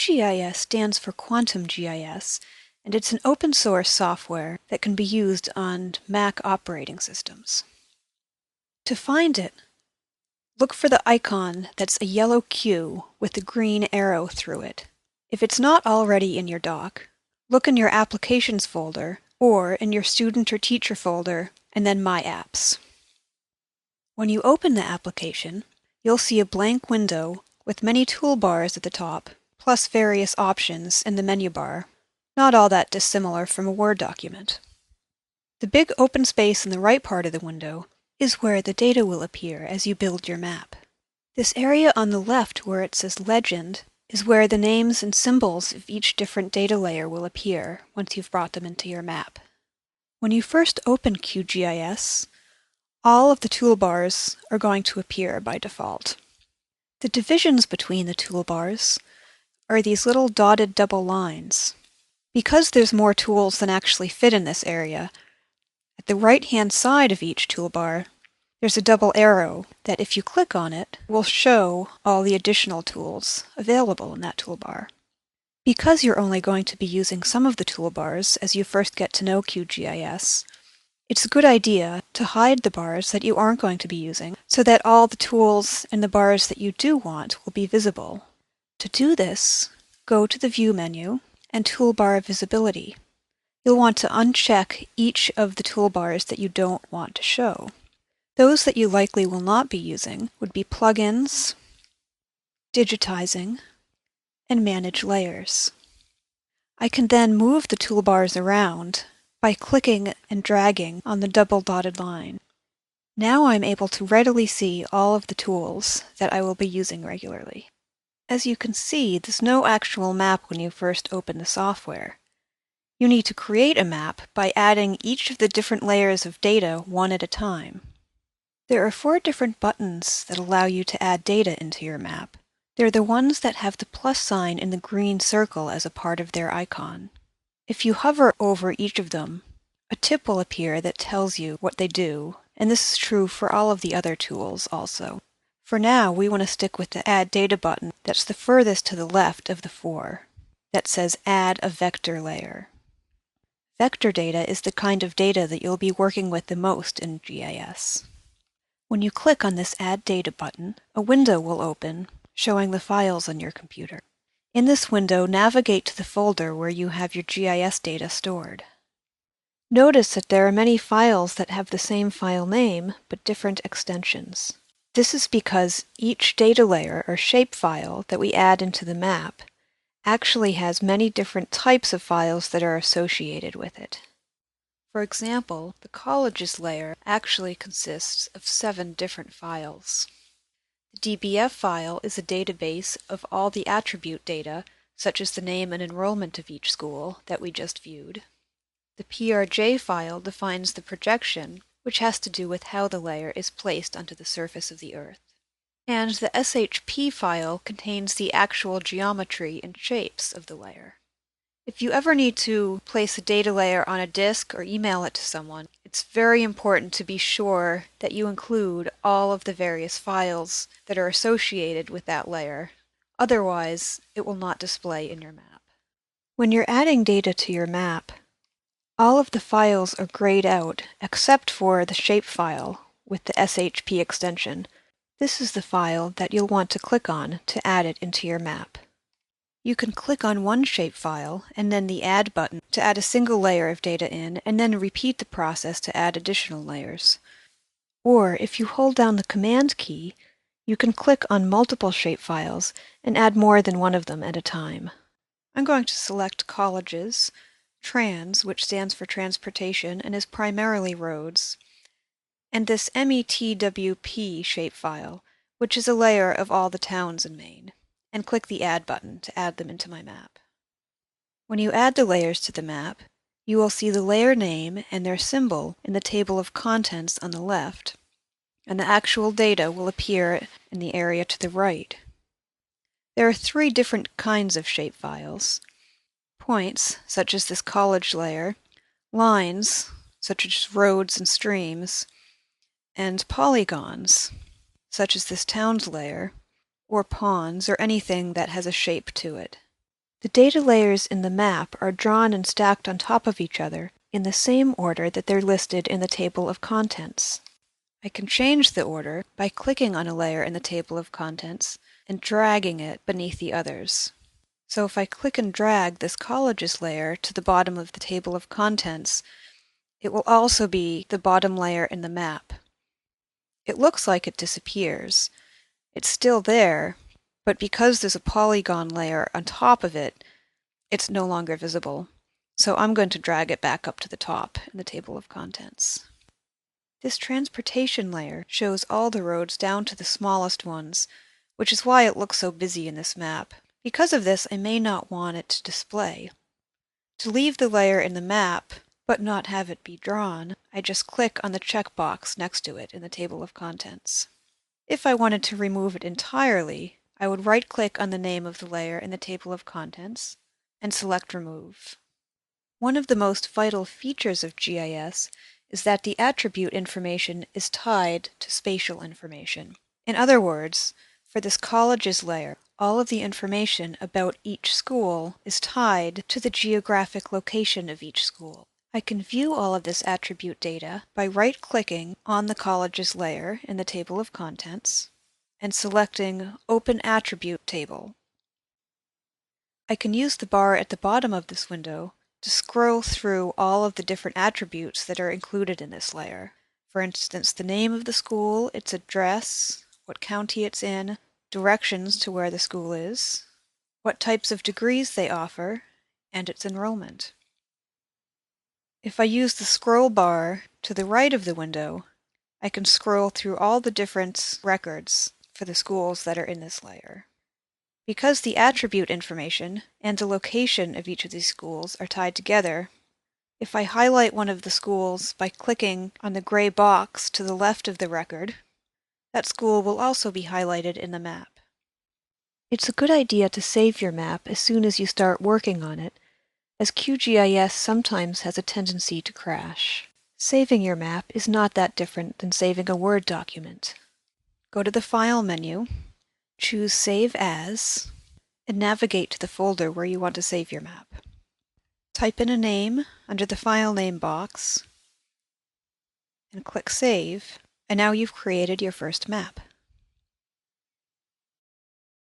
QGIS stands for Quantum GIS, and it's an open source software that can be used on Mac operating systems. To find it, look for the icon that's a yellow Q with a green arrow through it. If it's not already in your dock, look in your Applications folder or in your Student or Teacher folder and then My Apps. When you open the application, you'll see a blank window with many toolbars at the top, plus various options in the menu bar, not all that dissimilar from a Word document. The big open space in the right part of the window is where the data will appear as you build your map. This area on the left where it says Legend is where the names and symbols of each different data layer will appear once you've brought them into your map. When you first open QGIS, all of the toolbars are going to appear by default. The divisions between the toolbars are these little dotted double lines. Because there's more tools than actually fit in this area, at the right-hand side of each toolbar, there's a double arrow that if you click on it, will show all the additional tools available in that toolbar. Because you're only going to be using some of the toolbars as you first get to know QGIS, it's a good idea to hide the bars that you aren't going to be using so that all the tools and the bars that you do want will be visible. To do this, go to the View menu and Toolbar Visibility. You'll want to uncheck each of the toolbars that you don't want to show. Those that you likely will not be using would be Plugins, Digitizing, and Manage Layers. I can then move the toolbars around by clicking and dragging on the double dotted line. Now I'm able to readily see all of the tools that I will be using regularly. As you can see, there's no actual map when you first open the software. You need to create a map by adding each of the different layers of data one at a time. There are 4 different buttons that allow you to add data into your map. They're the ones that have the plus sign in the green circle as a part of their icon. If you hover over each of them, a tip will appear that tells you what they do, and this is true for all of the other tools also. For now, we want to stick with the Add Data button that's the furthest to the left of the 4, that says Add a Vector Layer. Vector data is the kind of data that you'll be working with the most in GIS. When you click on this Add Data button, a window will open showing the files on your computer. In this window, navigate to the folder where you have your GIS data stored. Notice that there are many files that have the same file name but different extensions. This is because each data layer or shapefile that we add into the map actually has many different types of files that are associated with it. For example, the colleges layer actually consists of 7 different files. The DBF file is a database of all the attribute data, such as the name and enrollment of each school, that we just viewed. The PRJ file defines the projection, which has to do with how the layer is placed onto the surface of the Earth. And the SHP file contains the actual geometry and shapes of the layer. If you ever need to place a data layer on a disk or email it to someone, it's very important to be sure that you include all of the various files that are associated with that layer. Otherwise, it will not display in your map. When you're adding data to your map, all of the files are grayed out except for the shapefile with the SHP extension. This is the file that you'll want to click on to add it into your map. You can click on one shapefile and then the Add button to add a single layer of data in, and then repeat the process to add additional layers. Or if you hold down the Command key, you can click on multiple shapefiles and add more than one of them at a time. I'm going to select Colleges, Trans, which stands for Transportation and is primarily roads, and this METWP shapefile, which is a layer of all the towns in Maine, and click the Add button to add them into my map. When you add the layers to the map, you will see the layer name and their symbol in the table of contents on the left, and the actual data will appear in the area to the right. There are 3 different kinds of shapefiles: points, such as this college layer, lines, such as roads and streams, and polygons, such as this towns layer, or ponds, or anything that has a shape to it. The data layers in the map are drawn and stacked on top of each other in the same order that they're listed in the table of contents. I can change the order by clicking on a layer in the table of contents and dragging it beneath the others. So if I click and drag this colleges layer to the bottom of the table of contents, it will also be the bottom layer in the map. It looks like it disappears. It's still there, but because there's a polygon layer on top of it, it's no longer visible. So I'm going to drag it back up to the top in the table of contents. This transportation layer shows all the roads down to the smallest ones, which is why it looks so busy in this map. Because of this, I may not want it to display. To leave the layer in the map, but not have it be drawn, I just click on the checkbox next to it in the table of contents. If I wanted to remove it entirely, I would right-click on the name of the layer in the table of contents and select Remove. One of the most vital features of GIS is that the attribute information is tied to spatial information. In other words, for this colleges layer, all of the information about each school is tied to the geographic location of each school. I can view all of this attribute data by right-clicking on the colleges layer in the table of contents and selecting Open Attribute Table. I can use the bar at the bottom of this window to scroll through all of the different attributes that are included in this layer. For instance, the name of the school, its address, what county it's in, directions to where the school is, what types of degrees they offer, and its enrollment. If I use the scroll bar to the right of the window, I can scroll through all the different records for the schools that are in this layer. Because the attribute information and the location of each of these schools are tied together, if I highlight one of the schools by clicking on the gray box to the left of the record, that school will also be highlighted in the map. It's a good idea to save your map as soon as you start working on it, as QGIS sometimes has a tendency to crash. Saving your map is not that different than saving a Word document. Go to the File menu, choose Save As, and navigate to the folder where you want to save your map. Type in a name under the file name box and click Save, and now you've created your first map.